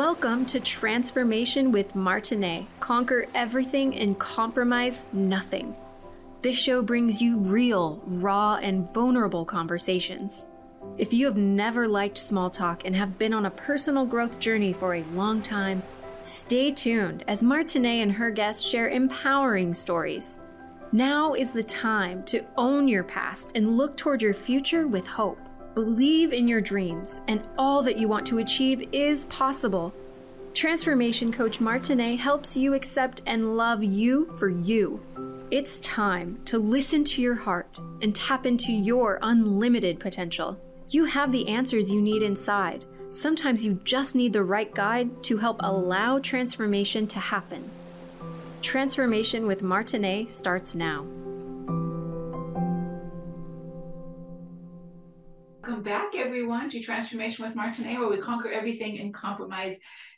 Welcome to Transformation with Martinet. Conquer everything and compromise nothing. This show brings you real, raw, and vulnerable conversations. If you have never liked small talk and have been on a personal growth journey for a long time, stay tuned as Martinet and her guests share empowering stories. Now is the time to own your past and look toward your future with hope. Believe in your dreams, and all that you want to achieve is possible. Transformation Coach Martinet helps you accept and love you for you. It's time to listen to your heart and tap into your unlimited potential. You have the answers you need inside. Sometimes you just need the right guide to help allow transformation to happen. Transformation with Martinet starts now. Welcome back, everyone, to Transformation with Martinet, where we conquer everything and compromise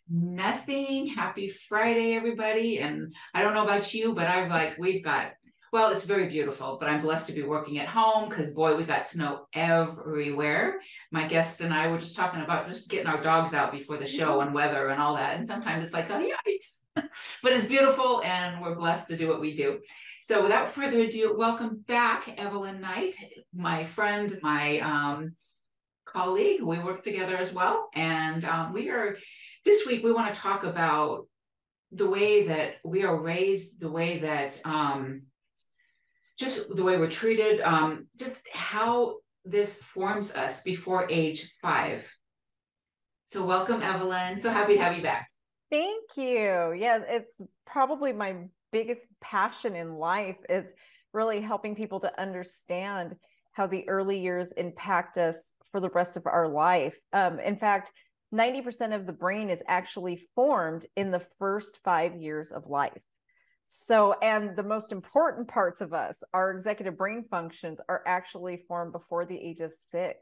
nothing. Happy Friday, everybody. And I don't know about you, but well, it's very beautiful, but I'm blessed to be working at home because, boy, we've got snow everywhere. My guest and I were just talking about just getting our dogs out before the show and weather and all that. And sometimes it's like, oh, yikes. But it's beautiful, and we're blessed to do what we do. So without further ado, welcome back, Evelyn Knight, my friend, my colleague. We work together as well. And this week, we want to talk about the way that we are raised, the way that, just the way we're treated, just how this forms us before age 5. So welcome, Evelyn. So happy to have you back. Thank you. Yeah, it's probably my biggest passion in life is really helping people to understand how the early years impact us for the rest of our life. In fact, 90% of the brain is actually formed in the first 5 years of life. So, and the most important parts of us, our executive brain functions, are actually formed before the age of 6.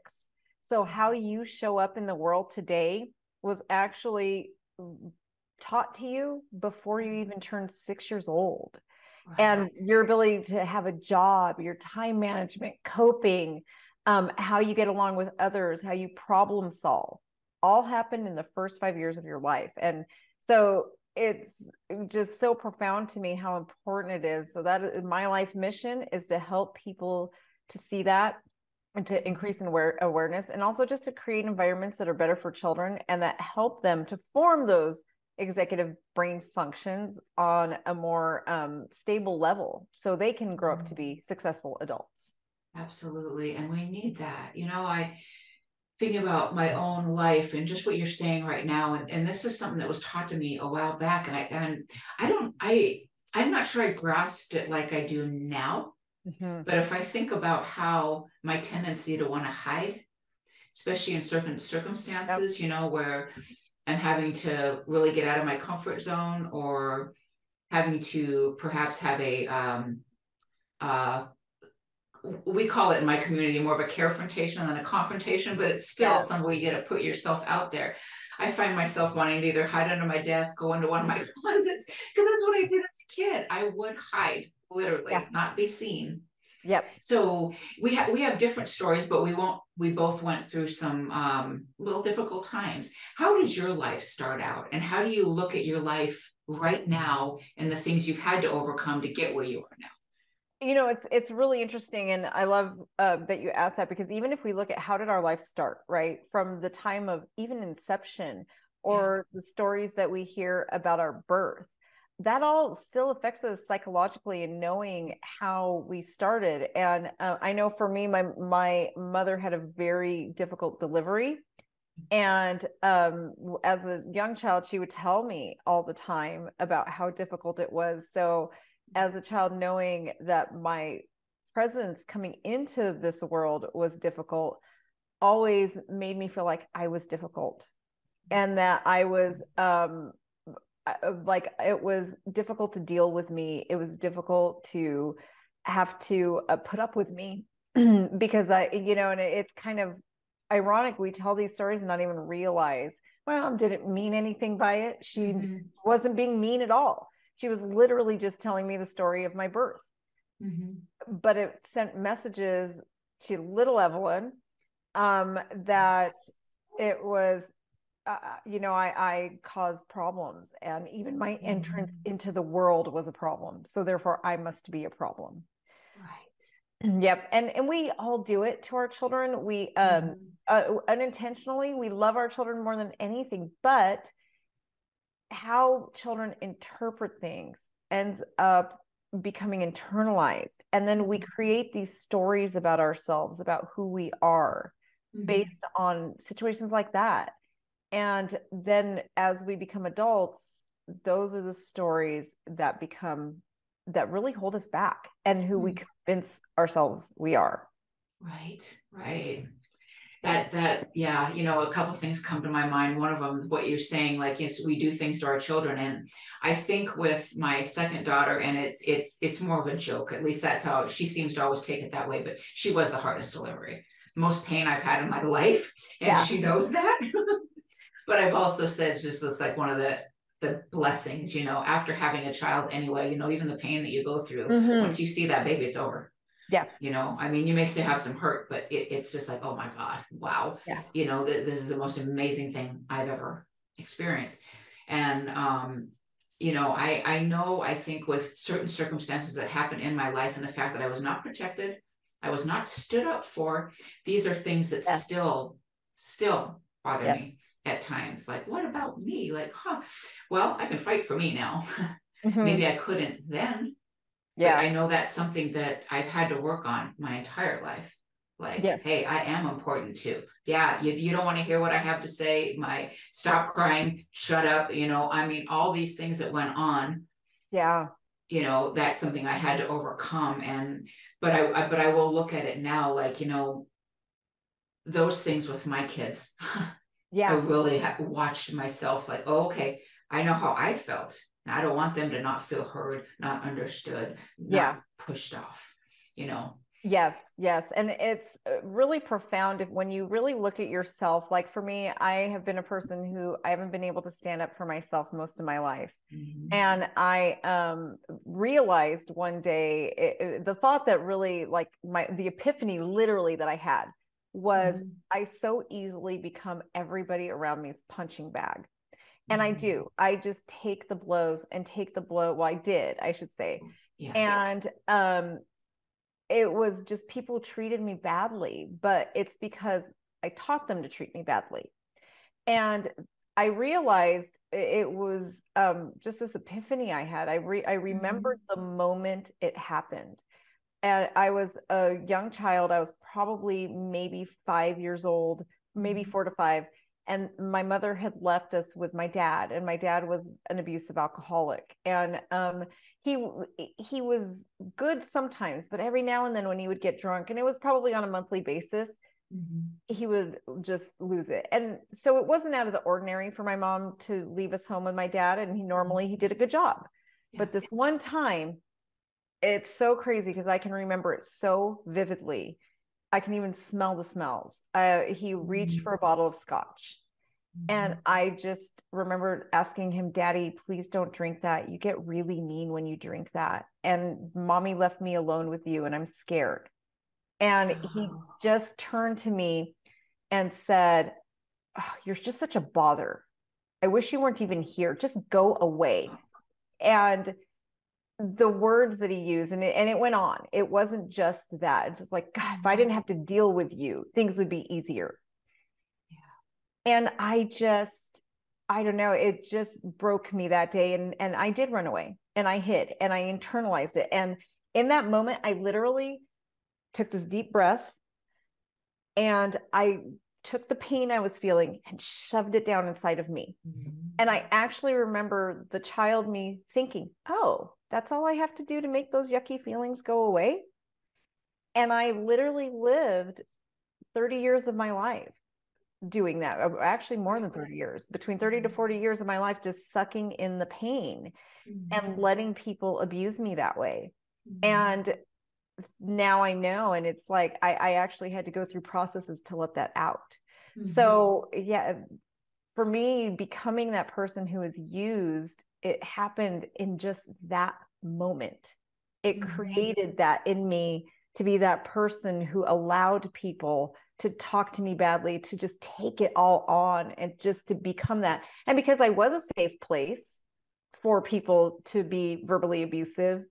So how you show up in the world today was actually taught to you before you even turned 6 years old. Wow. And your ability to have a job, your time management, coping, how you get along with others, how you problem solve, all happened in the first 5 years of your life. And so it's just so profound to me how important it is. So that my life mission is to help people to see that and to increase in awareness, and also just to create environments that are better for children and that help them to form those executive brain functions on a more stable level so they can grow up to be successful adults. Absolutely. And we need that. I thinking about my own life and just what you're saying right now. And this is something that was taught to me a while back. I'm not sure I grasped it like I do now. Mm-hmm. But if I think about how my tendency to want to hide, especially in certain circumstances, yep, where I'm having to really get out of my comfort zone, or having to perhaps have we call it in my community more of a carefrontation than a confrontation, but it's still some way you got to put yourself out there. I find myself wanting to either hide under my desk, go into one of my closets, because that's what I did as a kid. I would hide, literally, not be seen. Yep. So we have different stories, but we both went through some little difficult times. How did your life start out, and how do you look at your life right now and the things you've had to overcome to get where you are now? It's really interesting. And I love that you asked that, because even if we look at how did our life start, right? From the time of even inception, or the stories that we hear about our birth, that all still affects us psychologically in knowing how we started. And I know for me, my mother had a very difficult delivery. And as a young child, she would tell me all the time about how difficult it was. So as a child, knowing that my presence coming into this world was difficult always made me feel like I was difficult, and that I was it was difficult to deal with me. It was difficult to have to put up with me because and it's kind of ironic. We tell these stories and not even realize, Mom didn't mean anything by it. She wasn't being mean at all. She was literally just telling me the story of my birth. Mm-hmm. But it sent messages to little Evelyn that it was I caused problems, and even my entrance into the world was a problem. So therefore I must be a problem. Right. Yep. And we all do it to our children. We, unintentionally, we love our children more than anything, but how children interpret things ends up becoming internalized. And then we create these stories about ourselves, about who we are, based on situations like that. And then as we become adults, those are the stories that really hold us back and who we convince ourselves we are. Right. That yeah, a couple of things come to my mind. One of them, what you're saying, like, yes, we do things to our children, and I think with my second daughter, and it's more of a joke. At least that's how she seems to always take it that way. But she was the hardest delivery, most pain I've had in my life, and she knows that. But I've also said, just it's like one of the blessings, after having a child anyway, even the pain that you go through, once you see that baby, it's over. Yeah. I mean, you may still have some hurt, but it's just like, oh my God, wow. Yeah. This is the most amazing thing I've ever experienced. And, I think with certain circumstances that happened in my life, and the fact that I was not protected, I was not stood up for, these are things that still bother me at times. Like, what about me? Like, well, I can fight for me now. Maybe I couldn't then. Yeah. But I know that's something that I've had to work on my entire life. Like, hey, I am important too. Yeah, you don't want to hear what I have to say. Stop crying, shut up. I mean, all these things that went on. Yeah. That's something I had to overcome. But I will look at it now, like, those things with my kids. I really watched myself like, oh, okay, I know how I felt. I don't want them to not feel heard, not understood, not pushed off, Yes. And it's really profound when you really look at yourself. Like for me, I have been a person who I haven't been able to stand up for myself most of my life. And I realized one day, the thought that really, like, the epiphany literally that I had was, I so easily become everybody around me's punching bag. And I just take the blows and take the blow. Well, I should say. And it was just, people treated me badly, but it's because I taught them to treat me badly. And I realized it was just this epiphany I had. I remembered the moment it happened. And I was a young child. I was probably maybe 5 years old, maybe 4 to 5. And my mother had left us with my dad, and my dad was an abusive alcoholic. And he was good sometimes, but every now and then when he would get drunk, and it was probably on a monthly basis, he would just lose it. And so it wasn't out of the ordinary for my mom to leave us home with my dad. And he did a good job. But this one time, it's so crazy because I can remember it so vividly. I can even smell the smells. He reached for a bottle of scotch. And I just remember asking him, Daddy, please don't drink that. You get really mean when you drink that. And Mommy left me alone with you, and I'm scared. And he just turned to me and said, oh, you're just such a bother. I wish you weren't even here. Just go away. And the words that he used, and it went on. It wasn't just that. It's just like, God, if I didn't have to deal with you, things would be easier. And I don't know, it just broke me that day. And I did run away, and I hid, and I internalized it. And in that moment, I literally took this deep breath, and I took the pain I was feeling and shoved it down inside of me. And I actually remember the child me thinking, oh, that's all I have to do to make those yucky feelings go away. And I literally lived 30 years of my life doing that. Actually more than 30 years, between 30 to 40 years of my life, just sucking in the pain and letting people abuse me that way. And now I know, and it's like I actually had to go through processes to let that out. So for me, becoming that person who is used, it happened in just that moment. It created that in me to be that person who allowed people to talk to me badly, to just take it all on and just to become that. And because I was a safe place for people to be verbally abusive,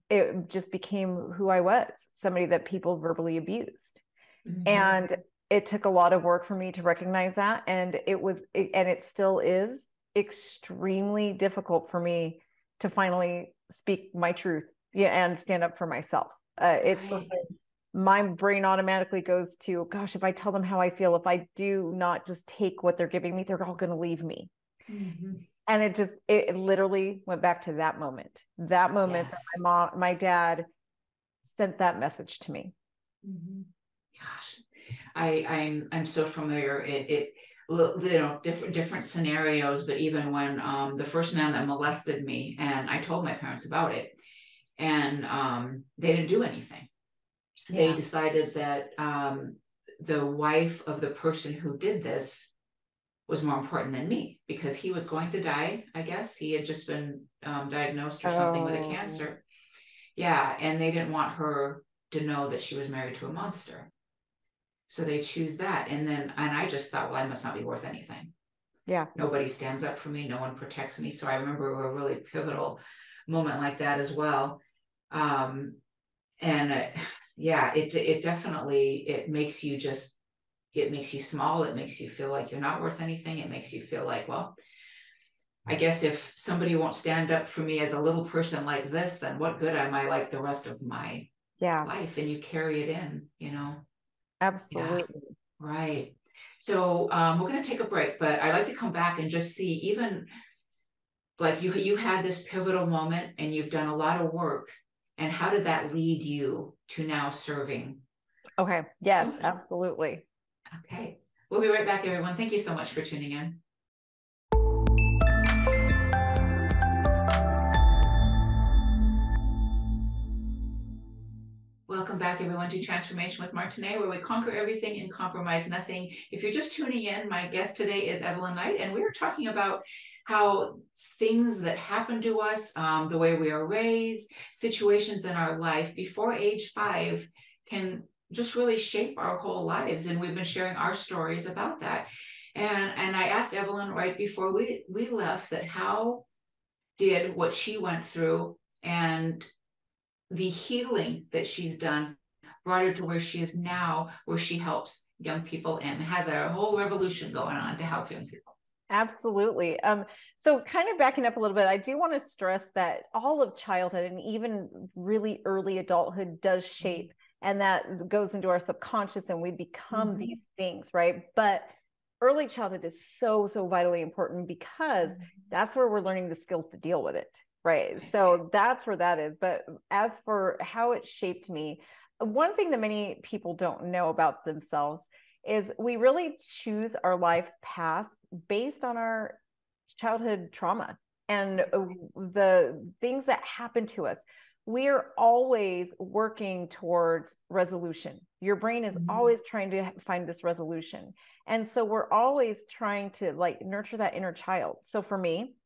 it just became who I was, somebody that people verbally abused. Mm-hmm. And it took a lot of work for me to recognize that. And it still is extremely difficult for me to finally speak my truth, and stand up for myself. It's just like, my brain automatically goes to, gosh, if I tell them how I feel, if I do not just take what they're giving me, they're all going to leave me. Mm-hmm. And it literally went back to that moment yes. that my dad sent that message to me. Mm-hmm. Gosh, I'm so familiar. Different scenarios, but even when the first man that molested me, and I told my parents about it, and they didn't do anything. Yeah. They decided that the wife of the person who did this was more important than me, because he was going to die. I guess he had just been diagnosed or something with a cancer. Yeah, and they didn't want her to know that she was married to a monster. So they choose that. And I just thought, well, I must not be worth anything. Yeah. Nobody stands up for me. No one protects me. So I remember a really pivotal moment like that as well. It definitely, it makes you small. It makes you feel like you're not worth anything. It makes you feel like, well, I guess if somebody won't stand up for me as a little person like this, then what good am I like the rest of my life? And you carry it in, Absolutely. Yeah, right. So we're going to take a break, but I'd like to come back and just see, even like you had this pivotal moment and you've done a lot of work, and how did that lead you to now serving? Okay. Yes, absolutely. Okay. We'll be right back, everyone. Thank you so much for tuning in. Welcome back, everyone, to Transformation with Martine, where we conquer everything and compromise nothing. If you're just tuning in, my guest today is Evelyn Knight, and we are talking about how things that happen to us, the way we are raised, situations in our life before age 5 can just really shape our whole lives. And we've been sharing our stories about that. And I asked Evelyn right before we left that how did what she went through and the healing that she's done brought her to where she is now, where she helps young people and has a whole revolution going on to help young people. Absolutely. So kind of backing up a little bit, I do want to stress that all of childhood and even really early adulthood does shape, and that goes into our subconscious and we become these things, right? But early childhood is so, so vitally important, because that's where we're learning the skills to deal with it. Right. So that's where that is. But as for how it shaped me, one thing that many people don't know about themselves is we really choose our life path based on our childhood trauma and the things that happen to us. We are always working towards resolution. Your brain is always trying to find this resolution. And so we're always trying to nurture that inner child. So for me,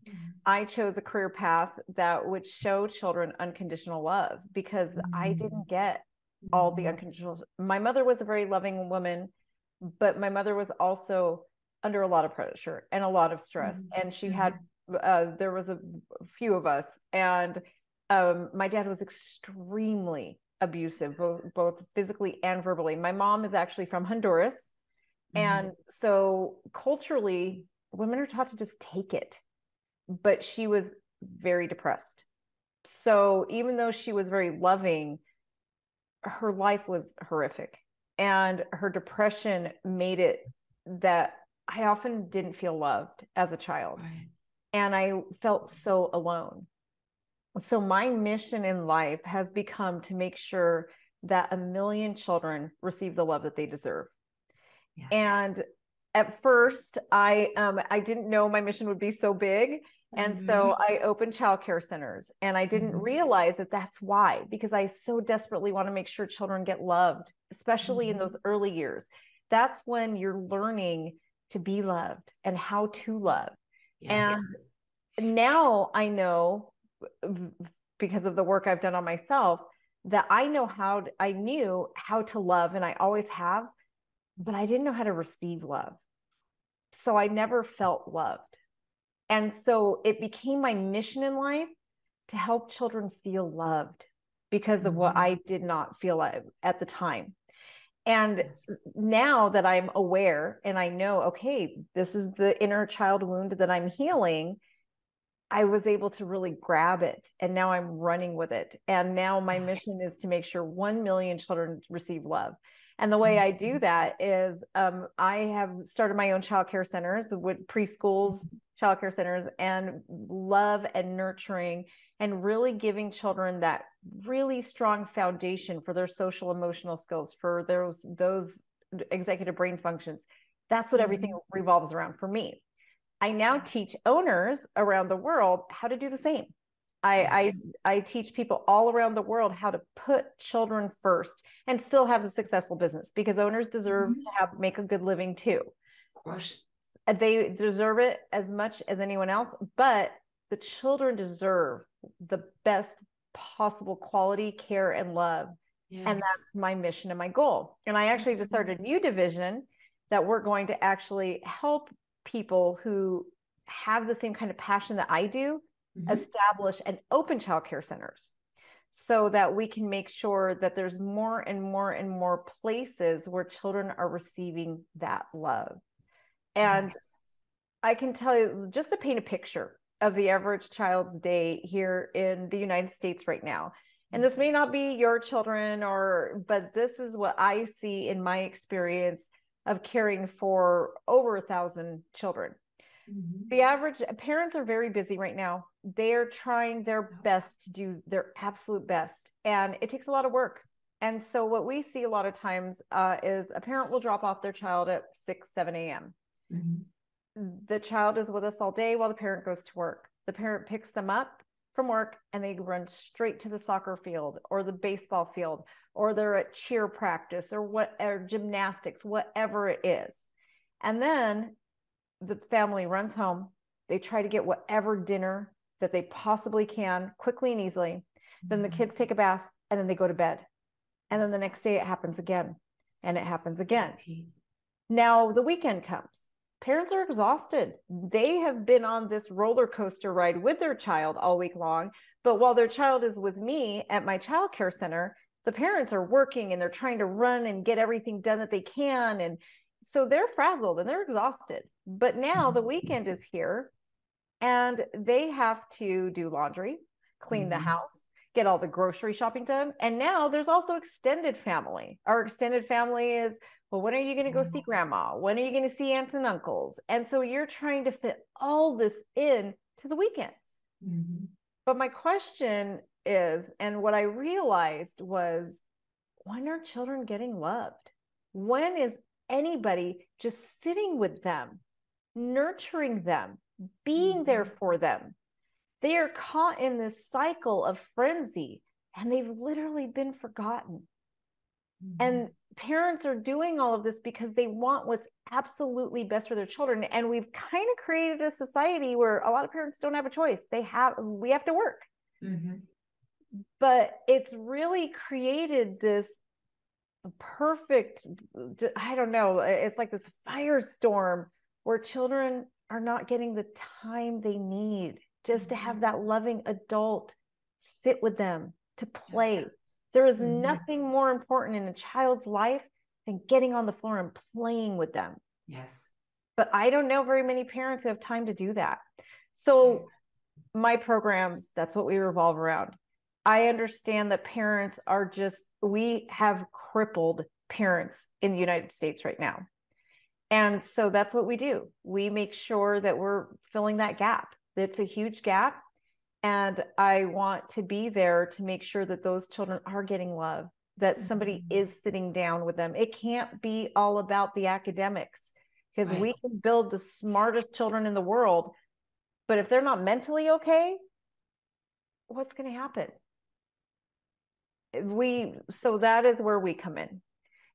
I chose a career path that would show children unconditional love, because I didn't get all the unconditional. My mother was a very loving woman, but my mother was also under a lot of pressure and a lot of stress. And she had, there was a few of us, and my dad was extremely abusive, both physically and verbally. My mom is actually from Honduras. And so culturally, women are taught to just take it, but she was very depressed. So even though she was very loving, her life was horrific, and her depression made it that I often didn't feel loved as a child. Right. And I felt so alone. So my mission in life has become to make sure that 1 million children receive the love that they deserve. Yes. And at first, I didn't know my mission would be so big. And so I opened childcare centers, and I didn't realize that that's why, because I so desperately want to make sure children get loved, especially in those early years. That's when you're learning to be loved and how to love. Yes. And now I know, because of the work I've done on myself, that I knew how to love, and I always have, but I didn't know how to receive love. So I never felt loved. And so it became my mission in life to help children feel loved because of what I did not feel at the time. And now that I'm aware and I know, okay, this is the inner child wound that I'm healing, I was able to really grab it. And now I'm running with it. And now my mission is to make sure 1 million children receive love. And the way I do that is I have started my own childcare centers with preschools, childcare centers, and love and nurturing and really giving children that really strong foundation for their social emotional skills, for those executive brain functions. That's what everything revolves around for me. I now teach owners around the world how to do the same. I teach people all around the world how to put children first and still have a successful business, because owners deserve to make a good living too. Of course. They deserve it as much as anyone else, but the children deserve the best possible quality care and love. And that's my mission and my goal. And I actually just started a new division that we're going to actually help people who have the same kind of passion that I do establish and open childcare centers, so that we can make sure that there's more and more and more places where children are receiving that love. And I can tell you, just to paint a picture of the average child's day here in the United States right now, and this may not be your children, but this is what I see in my experience of caring for over 1,000 children. The average parents are very busy right now. They're trying their best to do their absolute best, and it takes a lot of work. And so what we see a lot of times is a parent will drop off their child at 6, 7 a.m. The child is with us all day while the parent goes to work. The parent picks them up from work and they run straight to the soccer field or the baseball field, or they're at cheer practice or gymnastics, whatever it is. And then the family runs home. They try to get whatever dinner that they possibly can quickly and easily. Then the kids take a bath and then they go to bed. And then the next day it happens again and it happens again. Now the weekend comes. Parents are exhausted. They have been on this roller coaster ride with their child all week long. But while their child is with me at my childcare center, the parents are working and they're trying to run and get everything done that they can. And so they're frazzled and they're exhausted. But now the weekend is here and they have to do laundry, clean the house, get all the grocery shopping done. And now there's also extended family. Our extended family is, well, when are you going to go see grandma? When are you going to see aunts and uncles? And so you're trying to fit all this in to the weekends. But my question is, and what I realized was, when are children getting loved? When is anybody just sitting with them, nurturing them, being there for them? They are caught in this cycle of frenzy and they've literally been forgotten. And parents are doing all of this because they want what's absolutely best for their children. And we've kind of created a society where a lot of parents don't have a choice. We have to work. But it's really created this perfect, I don't know, it's like this firestorm where children are not getting the time they need just to have that loving adult sit with them, to play. There is nothing more important in a child's life than getting on the floor and playing with them. But I don't know very many parents who have time to do that. So my programs, that's what we revolve around. I understand that parents are we have crippled parents in the United States right now. And so that's what we do. We make sure that we're filling that gap. It's a huge gap. And I want to be there to make sure that those children are getting love, that somebody is sitting down with them. It can't be all about the academics, because we can build the smartest children in the world, but if they're not mentally okay, what's going to happen? So that is where we come in.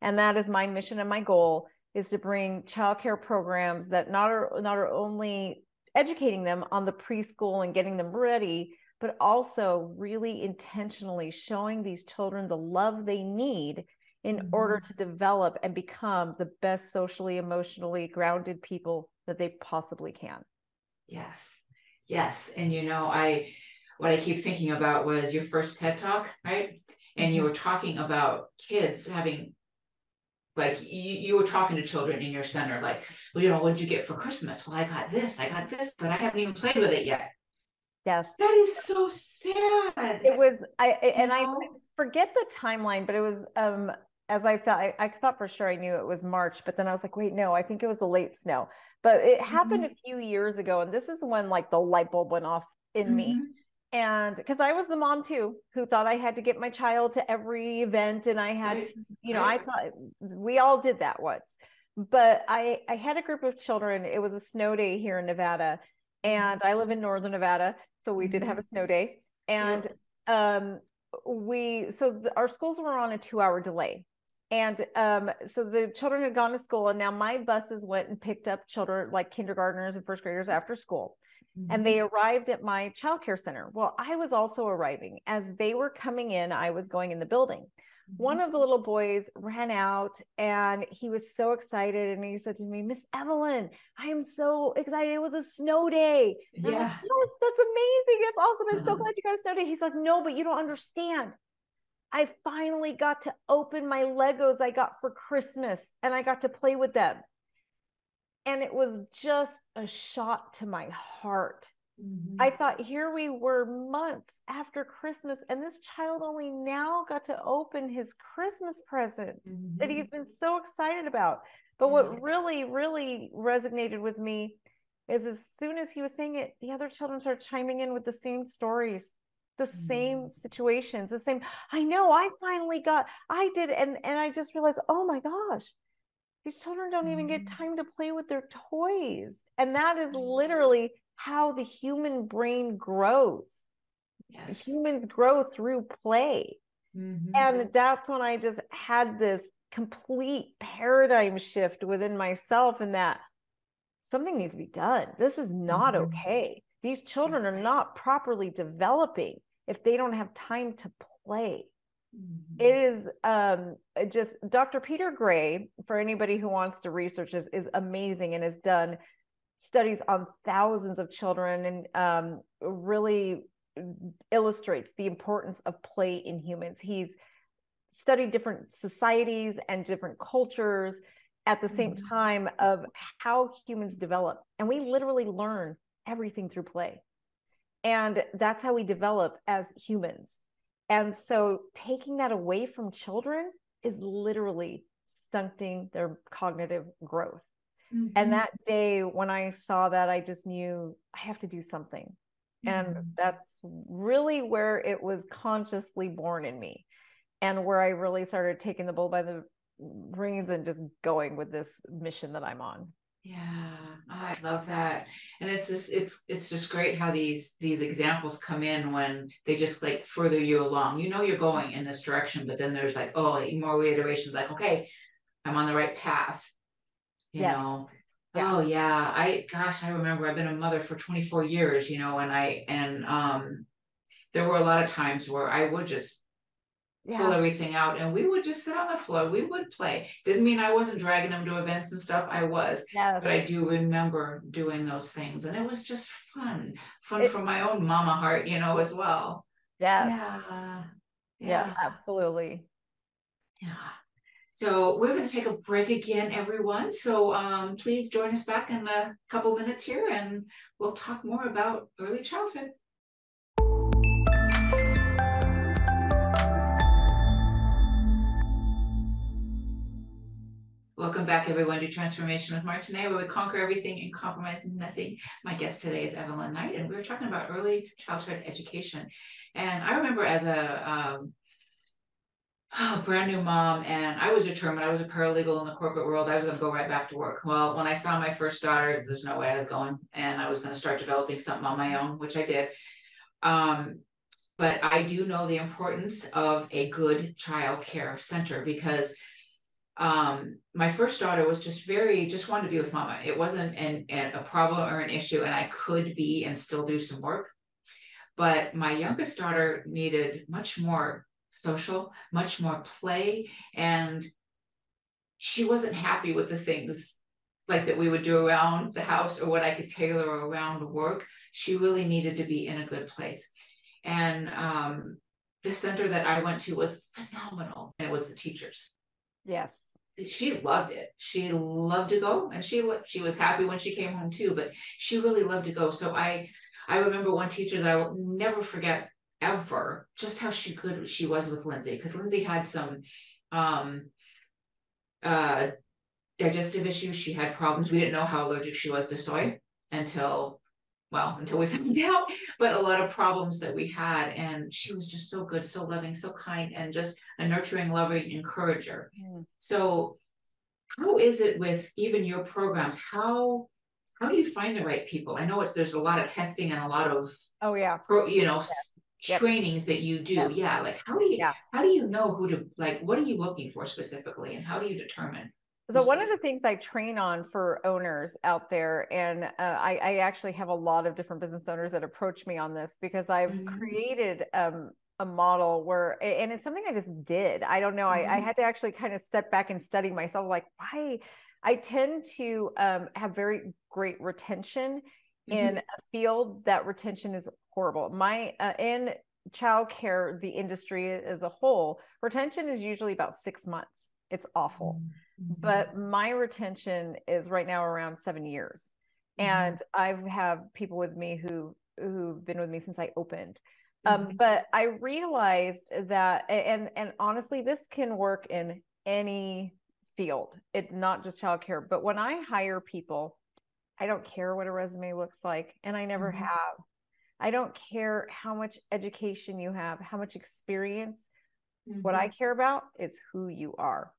And that is my mission and my goal, is to bring childcare programs that not are only educating them on the preschool and getting them ready, but also really intentionally showing these children the love they need in order to develop and become the best socially, emotionally grounded people that they possibly can. Yes. Yes. And what I keep thinking about was your first TED Talk, right? And you were talking about kids having, like, you were talking to children in your center, like, well, what did you get for Christmas? Well, I got this, but I haven't even played with it yet. Yes. That is so sad. It was, I forget the timeline, but it was, as I felt, I thought for sure I knew it was March, but then I was like, wait, no, I think it was the late snow. But it happened a few years ago. And this is when like the light bulb went off in me. And because I was the mom too, who thought I had to get my child to every event. And I had to, I thought we all did that once. But I had a group of children. It was a snow day here in Nevada. And I live in northern Nevada. So we did have a snow day. And our schools were on a 2-hour delay. And so the children had gone to school, and now my buses went and picked up children like kindergartners and first graders after school. And they arrived at my childcare center. Well, I was also arriving. As they were coming in, I was going in the building. One of the little boys ran out and he was so excited. And he said to me, Miss Evelyn, I am so excited. It was a snow day. And I'm like, yes, that's amazing. It's awesome. I'm so glad you got a snow day. He's like, no, but you don't understand. I finally got to open my Legos I got for Christmas and I got to play with them. And it was just a shot to my heart. I thought, here we were months after Christmas, and this child only now got to open his Christmas present that he's been so excited about. But what really, really resonated with me is as soon as he was saying it, the other children started chiming in with the same stories, the same situations, the same, I know, I finally got, I did. And I just realized, oh my gosh, these children don't even get time to play with their toys. And that is literally how the human brain grows. Humans grow through play. And that's when I just had this complete paradigm shift within myself, and that something needs to be done. This is not okay. These children are not properly developing if they don't have time to play. It is just Dr. Peter Gray, for anybody who wants to research this, is amazing and has done studies on thousands of children and really illustrates the importance of play in humans. He's studied different societies and different cultures at the same time of how humans develop. And we literally learn everything through play. And that's how we develop as humans. And so taking that away from children is literally stunting their cognitive growth. And that day when I saw that, I just knew I have to do something. And that's really where it was consciously born in me, and where I really started taking the bull by the reins and just going with this mission that I'm on. Yeah, I love that. And it's just great how these examples come in when they just like further you along. You're going in this direction, but then there's like, more reiterations, like, okay, I'm on the right path. You know. Oh yeah. I remember I've been a mother for 24 years, and there were a lot of times where I would just pull everything out and we would just sit on the floor. We would play. Didn't mean I wasn't dragging them to events and stuff. I was, but I do remember doing those things, and it was just fun for my own mama heart, as well. Yeah, absolutely. Yeah. So we're going to take a break again, everyone. So please join us back in a couple minutes here, and we'll talk more about early childhood. Welcome back, everyone, to Transformation with Martine, where we conquer everything and compromise nothing. My guest today is Evelyn Knight, and we were talking about early childhood education. And I remember as a brand new mom, and I was determined. I was a paralegal in the corporate world. I was going to go right back to work. Well, when I saw my first daughter, there's no way I was going, and I was going to start developing something on my own, which I did. But I do know the importance of a good child care center, because my first daughter was just wanted to be with mama. It wasn't a problem or an issue, and I could be and still do some work. But my youngest daughter needed much more social, much more play, and she wasn't happy with the things like that we would do around the house or what I could tailor around work. She really needed to be in a good place. And the center that I went to was phenomenal, and it was the teachers. Yes. She loved it. She loved to go, and she was happy when she came home too, but she really loved to go. So I remember one teacher that I will never forget ever, just how she was with Lindsay, because Lindsay had some digestive issues. She had problems. We didn't know how allergic she was to soy until we found out, but a lot of problems that we had. And she was just so good, so loving, so kind, and just a nurturing, loving encourager. So how is it with even your programs? How do you find the right people? I know there's a lot of testing and a lot of trainings that you do. Yeah. Like how do you know who to, like, what are you looking for specifically, and how do you determine? So one of the things I train on for owners out there, and I actually have a lot of different business owners that approach me on this, because I've created a model where, and it's something I just did. I don't know. I had to actually kind of step back and study myself, like why I tend to have very great retention in a field that retention is horrible. In childcare, the industry as a whole, retention is usually about 6 months. It's awful. But my retention is right now around 7 years. And I've have people with me who've been with me since I opened. But I realized that, and honestly, this can work in any field. It's not just childcare, but when I hire people, I don't care what a resume looks like, and I never have. I don't care how much education you have, how much experience. What I care about is who you are.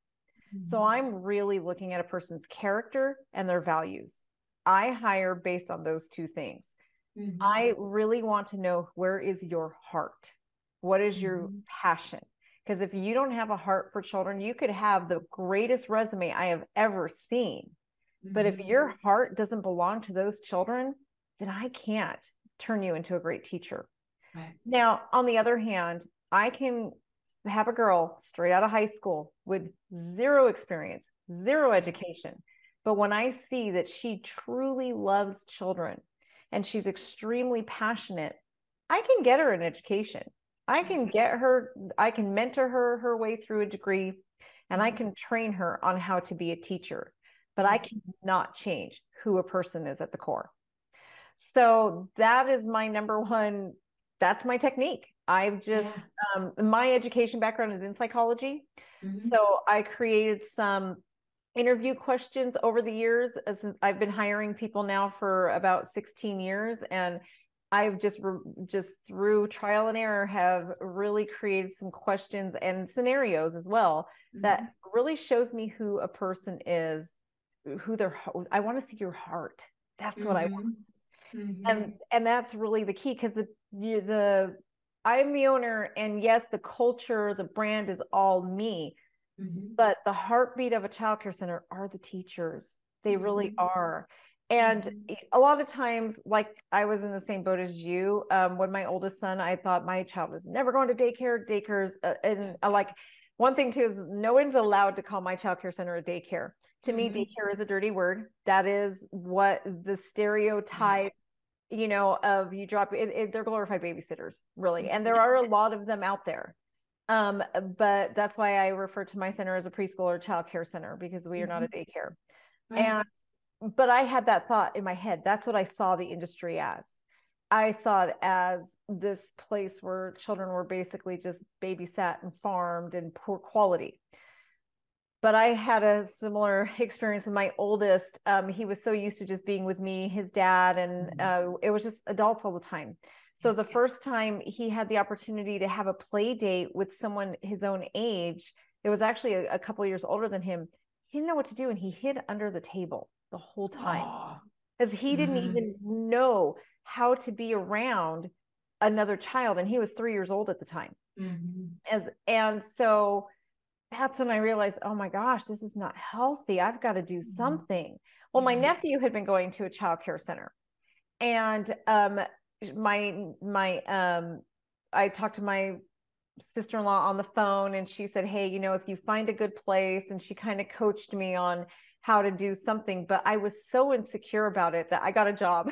So I'm really looking at a person's character and their values. I hire based on those two things. I really want to know, where is your heart? What is your passion? Because if you don't have a heart for children, you could have the greatest resume I have ever seen. But if your heart doesn't belong to those children, then I can't turn you into a great teacher. Right. Now, on the other hand, I can have a girl straight out of high school with zero experience, zero education. But when I see that she truly loves children and she's extremely passionate, I can get her an education. I can mentor her way through a degree, and I can train her on how to be a teacher, but I cannot change who a person is at the core. So that is my number one, that's my technique. I've just, my education background is in psychology. So I created some interview questions over the years. As I've been hiring people now for about 16 years, and I've just through trial and error have really created some questions and scenarios as well that really shows me who a person is, I want to see your heart. That's what I want. And that's really the key, because I'm the owner, and yes, the culture, the brand is all me, but the heartbeat of a childcare center are the teachers. They really are. And a lot of times, like I was in the same boat as you, when my oldest son, I thought my child was never going to daycare. Daycares, and like one thing too is no one's allowed to call my childcare center a daycare. To me, daycare is a dirty word. That is what the stereotype, of you drop it, they're glorified babysitters, really. And there are a lot of them out there. But that's why I refer to my center as a preschool or child care center, because we are not a daycare. But I had that thought in my head. That's what I saw the industry as. I saw it as this place where children were basically just babysat and farmed and poor quality. But I had a similar experience with my oldest. He was so used to just being with me, his dad, and it was just adults all the time. So the first time he had the opportunity to have a play date with someone his own age, it was actually a couple of years older than him. He didn't know what to do, and he hid under the table the whole time, because he didn't even know how to be around another child, and he was 3 years old at the time. And so that's when I realized, oh my gosh, this is not healthy. I've got to do something. Well, my nephew had been going to a child care center, and I talked to my sister-in-law on the phone, and she said, hey, if you find a good place, and she kind of coached me on how to do something, but I was so insecure about it that I got a job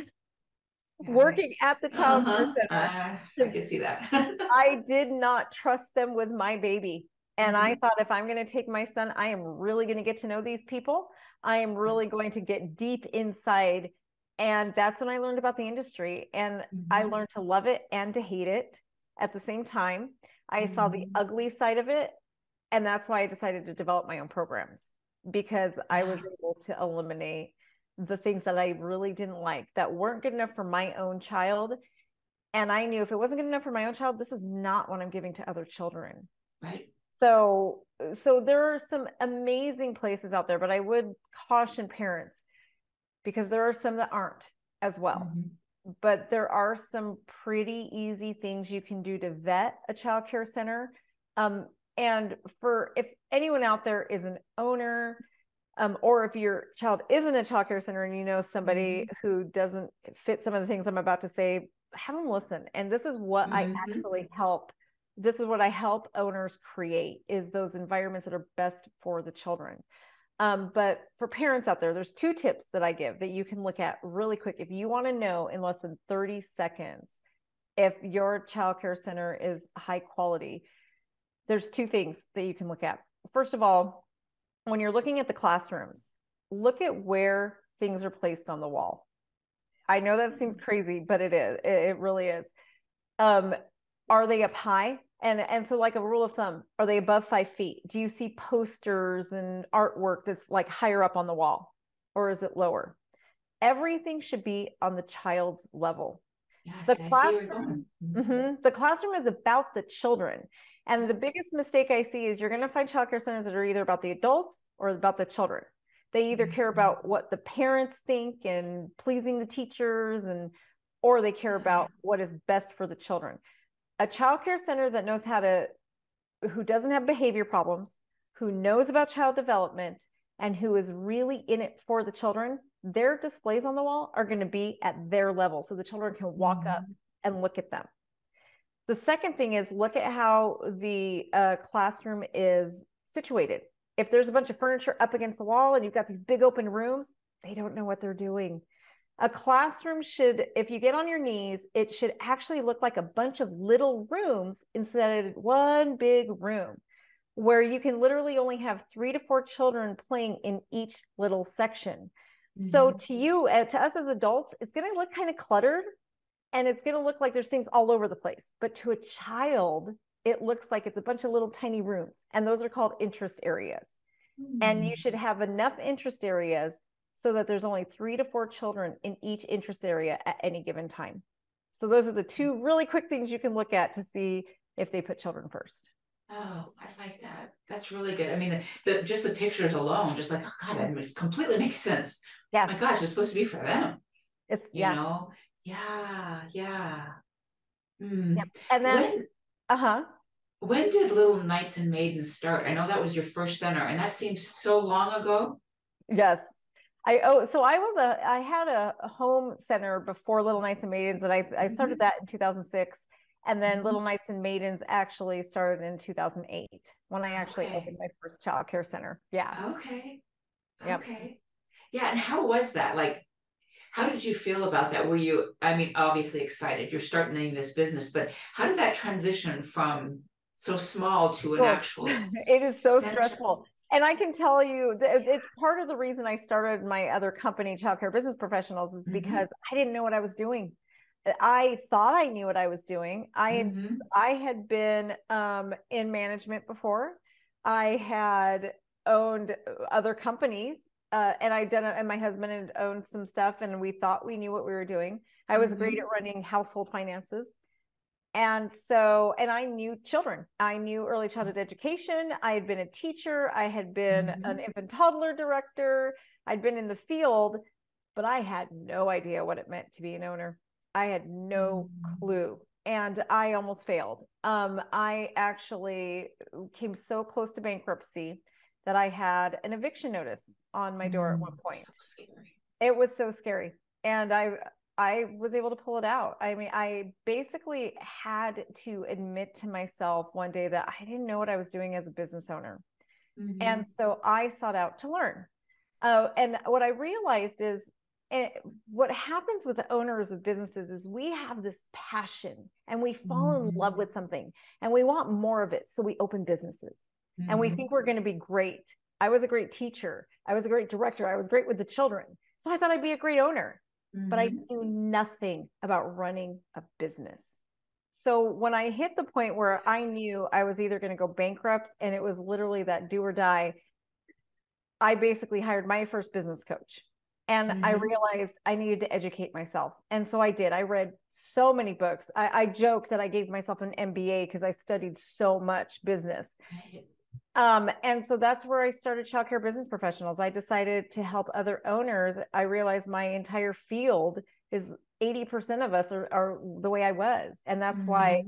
working at the child care center. I can see that. I did not trust them with my baby. And I thought, if I'm going to take my son, I am really going to get to know these people. I am really going to get deep inside. And that's when I learned about the industry. And I learned to love it and to hate it at the same time. I saw the ugly side of it. And that's why I decided to develop my own programs, because I was able to eliminate the things that I really didn't like, that weren't good enough for my own child. And I knew if it wasn't good enough for my own child, this is not what I'm giving to other children. Right. So there are some amazing places out there, but I would caution parents, because there are some that aren't as well. But there are some pretty easy things you can do to vet a child care center. And if anyone out there is an owner, or if your child isn't a child care center and you know somebody who doesn't fit some of the things I'm about to say, have them listen. And this is what I actually help. This is what I help owners create, is those environments that are best for the children. But for parents out there, there's 2 tips that I give that you can look at really quick. If you want to know in less than 30 seconds if your child care center is high quality, there's 2 things that you can look at. First of all, when you're looking at the classrooms, look at where things are placed on the wall. I know that seems crazy, but it is. It really is. Are they up high? And so, like a rule of thumb, are they above 5 feet? Do you see posters and artwork that's like higher up on the wall, or is it lower? Everything should be on the child's level. Yes, The classroom is about the children. And the biggest mistake I see is you're going to find childcare centers that are either about the adults or about the children. They either care about what the parents think and pleasing the teachers, or they care about what is best for the children. A childcare center that knows who doesn't have behavior problems, who knows about child development, and who is really in it for the children, their displays on the wall are going to be at their level, so the children can walk up and look at them. The second thing is, look at how the classroom is situated. If there's a bunch of furniture up against the wall and you've got these big open rooms, they don't know what they're doing. A classroom should, if you get on your knees, it should actually look like a bunch of little rooms instead of one big room, where you can literally only have 3 to 4 children playing in each little section. So to us as adults, it's going to look kind of cluttered, and it's going to look like there's things all over the place. But to a child, it looks like it's a bunch of little tiny rooms, and those are called interest areas. And you should have enough interest areas so that there's only 3 to 4 children in each interest area at any given time. So those are the 2 really quick things you can look at to see if they put children first. Oh, I like that. That's really good. I mean, just the pictures alone, just like, oh God, that completely makes sense. Yeah. My gosh, it's supposed to be for them. It's, you know? Yeah. Yep. And then, when did Little Knights and Maidens start? I know that was your first center, and that seems so long ago. Yes. I had a home center before Little Knights and Maidens, and I started that in 2006. And then Little Knights and Maidens actually started in 2008 when I actually opened my first child care center. Yeah. Okay. Yep. Okay. Yeah. And how was that? Like, how did you feel about that? Were you, I mean, obviously excited, you're starting this business, but how did that transition from so small to an actual It is so stressful. And I can tell you, it's part of the reason I started my other company, Childcare Business Professionals, is because I didn't know what I was doing. I thought I knew what I was doing. I had been in management before. I had owned other companies, and my husband had owned some stuff, and we thought we knew what we were doing. I was great at running household finances. And I knew children. I knew early childhood education. I had been a teacher. I had been an infant toddler director. I'd been in the field, but I had no idea what it meant to be an owner. I had no clue, and I almost failed. I actually came so close to bankruptcy that I had an eviction notice on my door at one point. So scary. It was so scary. And I was able to pull it out. I mean, I basically had to admit to myself one day that I didn't know what I was doing as a business owner. And so I sought out to learn. And what I realized is what happens with the owners of businesses is we have this passion and we fall in love with something and we want more of it. So we open businesses and we think we're going to be great. I was a great teacher. I was a great director. I was great with the children. So I thought I'd be a great owner, but I knew nothing about running a business. So when I hit the point where I knew I was either going to go bankrupt and it was literally that do or die, I basically hired my first business coach. And I realized I needed to educate myself. And so I did. I read so many books. I joke that I gave myself an MBA because I studied so much business. And so that's where I started Childcare Business Professionals. I decided to help other owners. I realized my entire field is 80% of us are the way I was. And that's why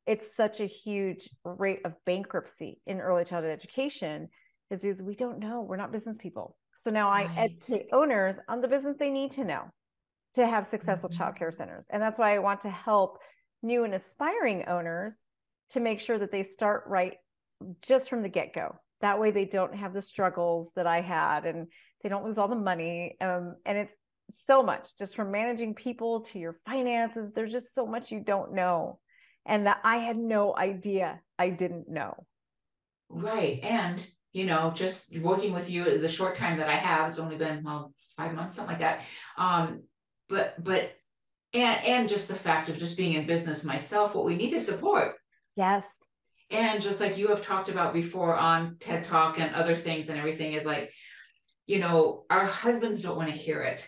it's such a huge rate of bankruptcy in early childhood education, is because we don't know. We're not business people. So now I educate owners on the business they need to know to have successful childcare centers. And that's why I want to help new and aspiring owners to make sure that they start right just from the get-go. That way they don't have the struggles that I had and they don't lose all the money. And it's so much just from managing people to your finances. There's just so much you don't know. And that I had no idea I didn't know. Right. And just working with you the short time that I have, it's only been 5 months, something like that. But just the fact of just being in business myself, what we need is support. Yes. And just like you have talked about before on TED Talk and other things and everything, is like, our husbands don't want to hear it.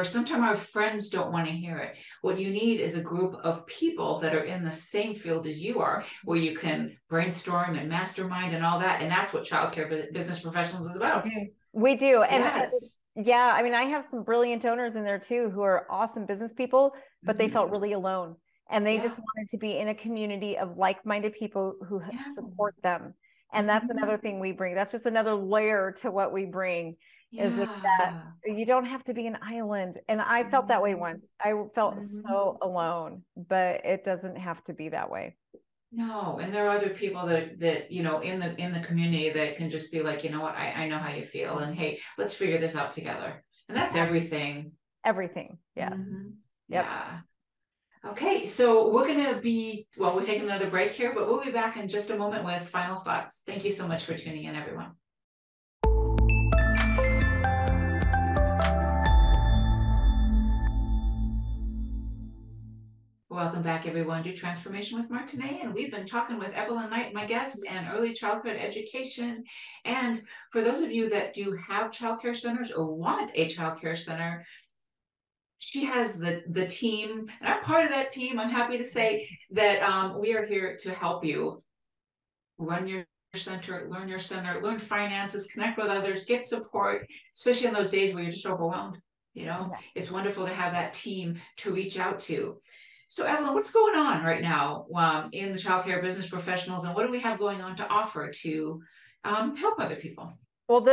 Sometimes our friends don't want to hear it. What you need is a group of people that are in the same field as you are, where you can brainstorm and mastermind and all that. And that's what Childcare Business Professionals is about. We do. And yes. Yeah, I mean, I have some brilliant owners in there too, who are awesome business people, but they felt really alone. And they just wanted to be in a community of like-minded people who support them. And that's another thing we bring. That's just another layer to what we bring. Is just that you don't have to be an island. And I felt that way once. I felt so alone, but it doesn't have to be that way. No, and there are other people that in the community that can just be like, you know what, I know how you feel, and hey, let's figure this out together. And that's everything. Everything. Yes. Yep. Yeah. Okay, so we're taking another break here, but we'll be back in just a moment with final thoughts. Thank you so much for tuning in, everyone. Welcome back, everyone, to Transformation with Martinez. And we've been talking with Evelyn Knight, my guest, and early childhood education. And for those of you that do have childcare centers or want a childcare center, she has the team, and I'm part of that team. I'm happy to say that we are here to help you run your center, learn finances, connect with others, get support, especially in those days where you're just overwhelmed. It's wonderful to have that team to reach out to. So Evelyn, what's going on right now in the Childcare Business Professionals, and what do we have going on to offer to help other people? Well,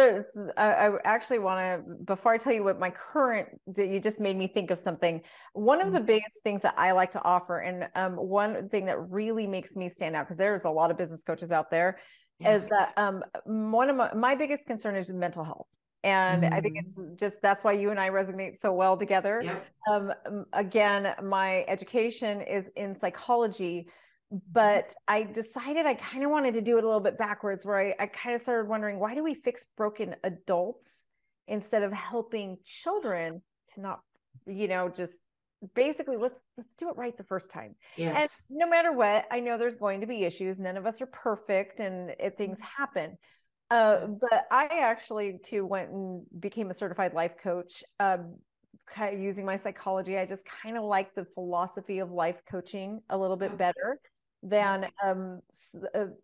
I actually want to, before I tell you what my you just made me think of something. One of the biggest things that I like to offer, and one thing that really makes me stand out, because there's a lot of business coaches out there, is that one of my biggest concern is mental health. And I think it's just, that's why you and I resonate so well together. Yep. Again, my education is in psychology, but I decided I kind of wanted to do it a little bit backwards, where I kind of started wondering, why do we fix broken adults instead of helping children to not, just basically let's do it right the first time. Yes. And no matter what, I know there's going to be issues. None of us are perfect, and things happen. But I actually too went and became a certified life coach, kind of using my psychology. I just kind of like the philosophy of life coaching a little bit better than,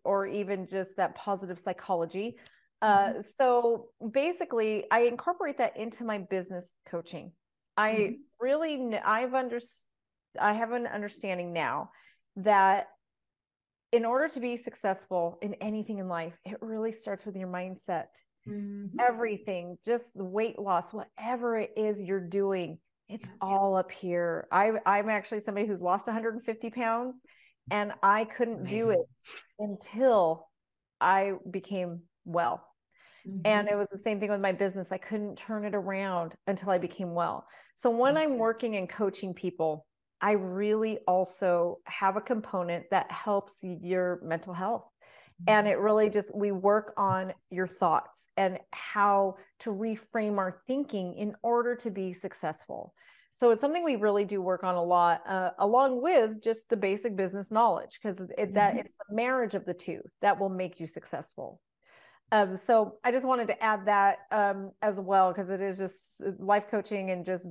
or even just that positive psychology. So basically I incorporate that into my business coaching. I have an understanding now that in order to be successful in anything in life, it really starts with your mindset. Everything, just the weight loss, whatever it is you're doing, It's all up here. I'm actually somebody who's lost 150 pounds, and I couldn't do it until I became well. And it was the same thing with my business. I couldn't turn it around until I became well. So when I'm working and coaching people, I really also have a component that helps your mental health. And it really just, we work on your thoughts and how to reframe our thinking in order to be successful. So it's something we really do work on a lot, along with just the basic business knowledge, because that it's the marriage of the two that will make you successful. So I just wanted to add that as well, because it is just life coaching, and just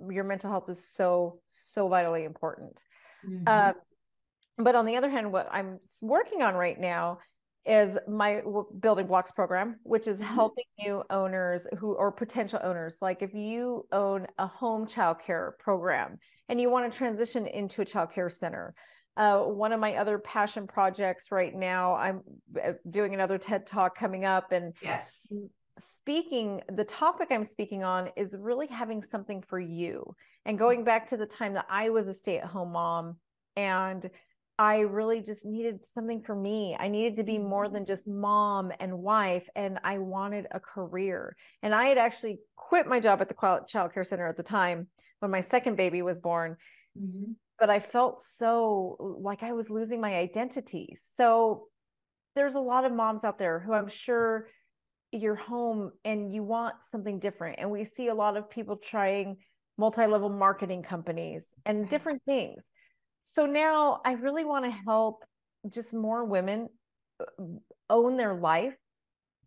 your mental health is so, so vitally important. But on the other hand, what I'm working on right now is my Building Blocks program, which is helping new owners or potential owners. Like if you own a home childcare program and you want to transition into a childcare center. One of my other passion projects right now, I'm doing another TED Talk coming up, and the topic I'm speaking on is really having something for you. And going back to the time that I was a stay-at-home mom, and I really just needed something for me. I needed to be more than just mom and wife, and I wanted a career. And I had actually quit my job at the child care center at the time when my second baby was born. But I felt so like I was losing my identity. So there's a lot of moms out there who, I'm sure you're home and you want something different. And we see a lot of people trying multi-level marketing companies and different things. So now I really want to help just more women own their life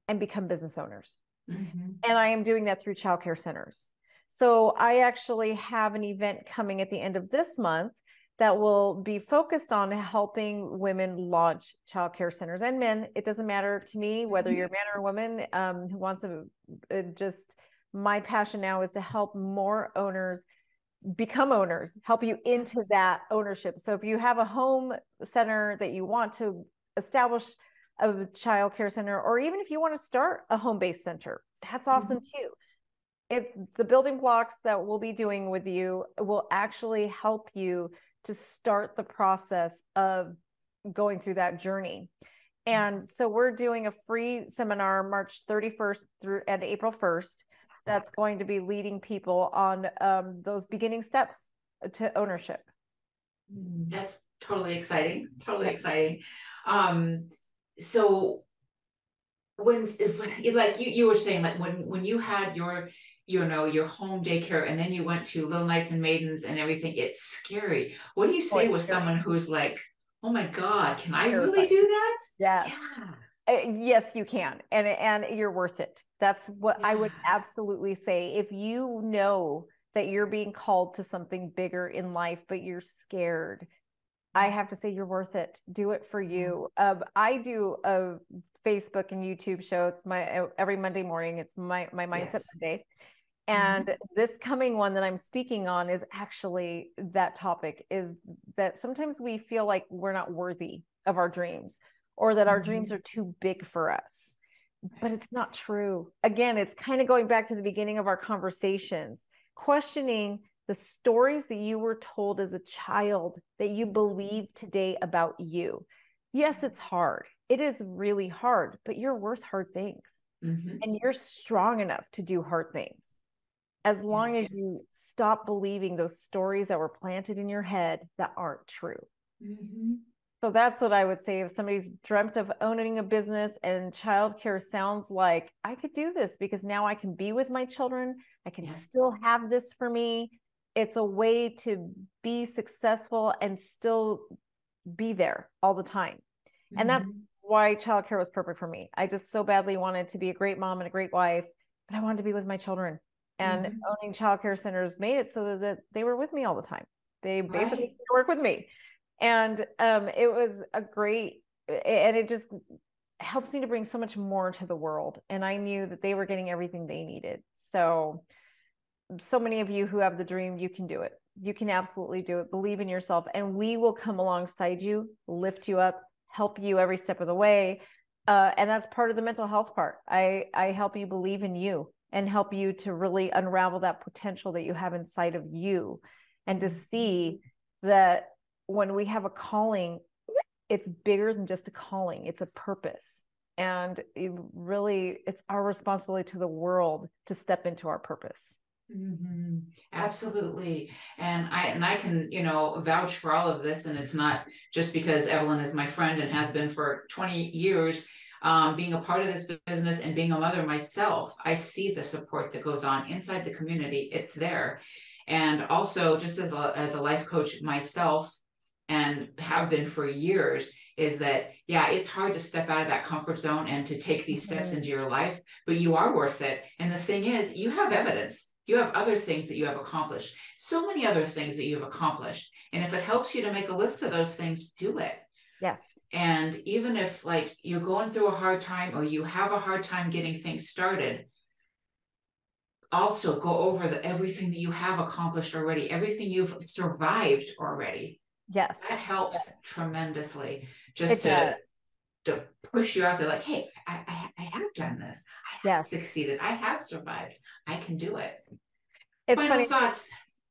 and become business owners. And I am doing that through childcare centers. So I actually have an event coming at the end of this month that will be focused on helping women launch childcare centers, and men. It doesn't matter to me whether you're a man or a woman who wants to. Just my passion now is to help more owners become owners, help you into that ownership. So if you have a home center that you want to establish a child care center, or even if you want to start a home-based center, that's awesome too. The Building Blocks that we'll be doing with you will actually help you to start the process of going through that journey. And so we're doing a free seminar March 31st through and April 1st. That's going to be leading people on those beginning steps to ownership. That's totally exciting. Totally exciting. So when like you were saying, like when you had your home daycare, and then you went to Little Knights and Maidens and everything, it's scary. What do you say with someone who's like, oh my God, can I really do that? Yeah. Yes, you can. And you're worth it. That's what I would absolutely say. If you know that you're being called to something bigger in life, but you're scared, I have to say you're worth it. Do it for you. I do a Facebook and YouTube show. It's every Monday morning. It's my Mindset Monday. And this coming one that I'm speaking on is actually that topic, is that sometimes we feel like we're not worthy of our dreams, or that our dreams are too big for us, but it's not true. Again, it's kind of going back to the beginning of our conversations, questioning the stories that you were told as a child that you believe today about you. Yes, it's hard. It is really hard, but you're worth hard things. And you're strong enough to do hard things. As long as you stop believing those stories that were planted in your head that aren't true. So that's what I would say. If somebody's dreamt of owning a business and childcare sounds like, I could do this because now I can be with my children. I can still have this for me. It's a way to be successful and still be there all the time. And that's why childcare was perfect for me. I just so badly wanted to be a great mom and a great wife, but I wanted to be with my children. And owning childcare centers made it so that they were with me all the time. They basically work with me. And it was a great, and it just helps me to bring so much more to the world. And I knew that they were getting everything they needed. So many of you who have the dream, you can do it. You can absolutely do it. Believe in yourself, and we will come alongside you, lift you up, help you every step of the way. And that's part of the mental health part. I help you believe in you and help you to really unravel that potential that you have inside of you, and to see that when we have a calling, it's bigger than just a calling, it's a purpose. And it's our responsibility to the world to step into our purpose. Mm-hmm. Absolutely. And I can, vouch for all of this. And it's not just because Evelyn is my friend and has been for 20 years, being a part of this business and being a mother myself. I see the support that goes on inside the community. It's there. And also, just as a life coach myself, and have been for years, is that, yeah, it's hard to step out of that comfort zone and to take these steps into your life, but you are worth it. And the thing is, you have evidence. You have other things that you have accomplished, so many other things that you have accomplished. And if it helps you to make a list of those things, do it. Yes. And even if like you're going through a hard time or you have a hard time getting things started, also go over everything that you have accomplished already, everything you've survived already. Yes. That helps tremendously, just to push you out there like, hey, I have done this. I have succeeded. I have survived. I can do it. It's Final funny. Thoughts.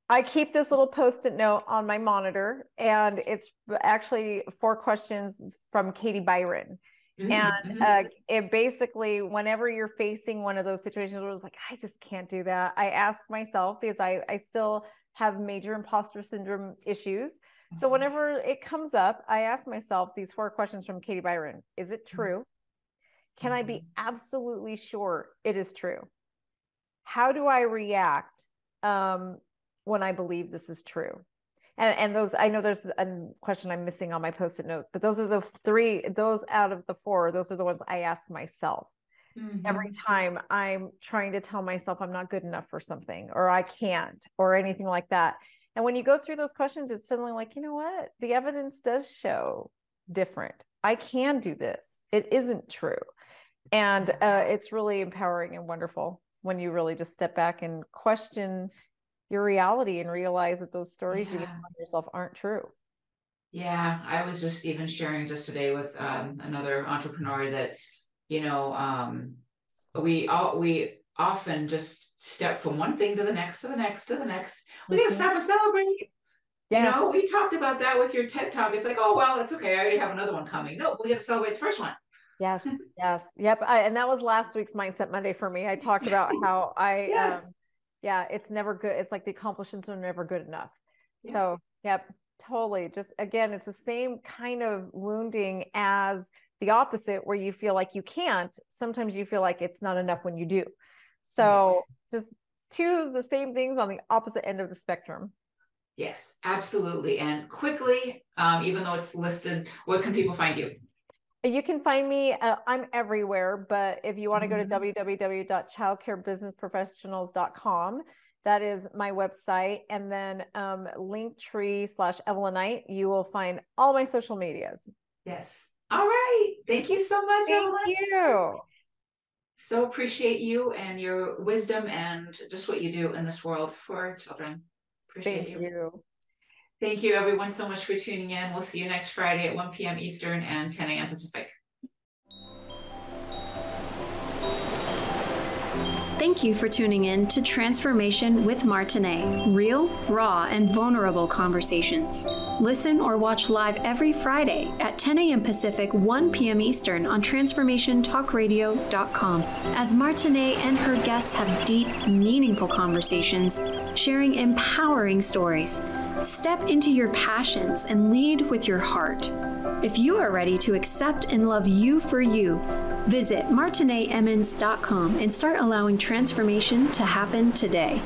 I keep this little Post-it note on my monitor, and it's actually 4 questions from Katie Byron. And it basically, whenever you're facing one of those situations where it's like, I just can't do that, I ask myself, because I still have major imposter syndrome issues. So whenever it comes up, I ask myself these 4 questions from Katie Byron. Is it true? Can I be absolutely sure it is true? How do I react when I believe this is true? And those, I know there's a question I'm missing on my Post-it note, but those are the 3, those out of the 4, those are the ones I ask myself. Every time I'm trying to tell myself I'm not good enough for something, or I can't, or anything like that. And when you go through those questions, it's suddenly like, you know what? The evidence does show different. I can do this. It isn't true. And it's really empowering and wonderful when you really just step back and question your reality and realize that those stories you tell yourself aren't true. Yeah, I was just even sharing just today with another entrepreneur that, we often just step from one thing to the next, to the next, to the next. We got to stop and celebrate. Yes. We talked about that with your TED Talk. It's like, oh, well, it's okay. I already have another one coming. No, we got to celebrate the first one. Yes. Yes. Yep. And that was last week's Mindset Monday for me. I talked about how it's never good. It's like the accomplishments are never good enough. Yeah. So, yep, totally. Just, again, it's the same kind of wounding as the opposite, where you feel like you can't. Sometimes you feel like it's not enough when you do. So just 2 of the same things on the opposite end of the spectrum. Yes, absolutely. And quickly, even though it's listed, where can people find you? You can find me, I'm everywhere, but if you want to go to www.childcarebusinessprofessionals.com, that is my website. And then Linktree/Evelyn Knight, you will find all my social medias. Yes. All right. Thank you so much, Evelyn. Thank you. So appreciate you and your wisdom and just what you do in this world for children. Appreciate you. Thank you, everyone, so much for tuning in. We'll see you next Friday at 1 p.m. Eastern and 10 a.m. Pacific. Thank you for tuning in to Transformation with Martinez. Real, raw, and vulnerable conversations. Listen or watch live every Friday at 10 a.m. Pacific, 1 p.m. Eastern on TransformationTalkRadio.com as Martinez and her guests have deep, meaningful conversations, sharing empowering stories. Step into your passions and lead with your heart. If you are ready to accept and love you for you, visit martinezemmons.com and start allowing transformation to happen today.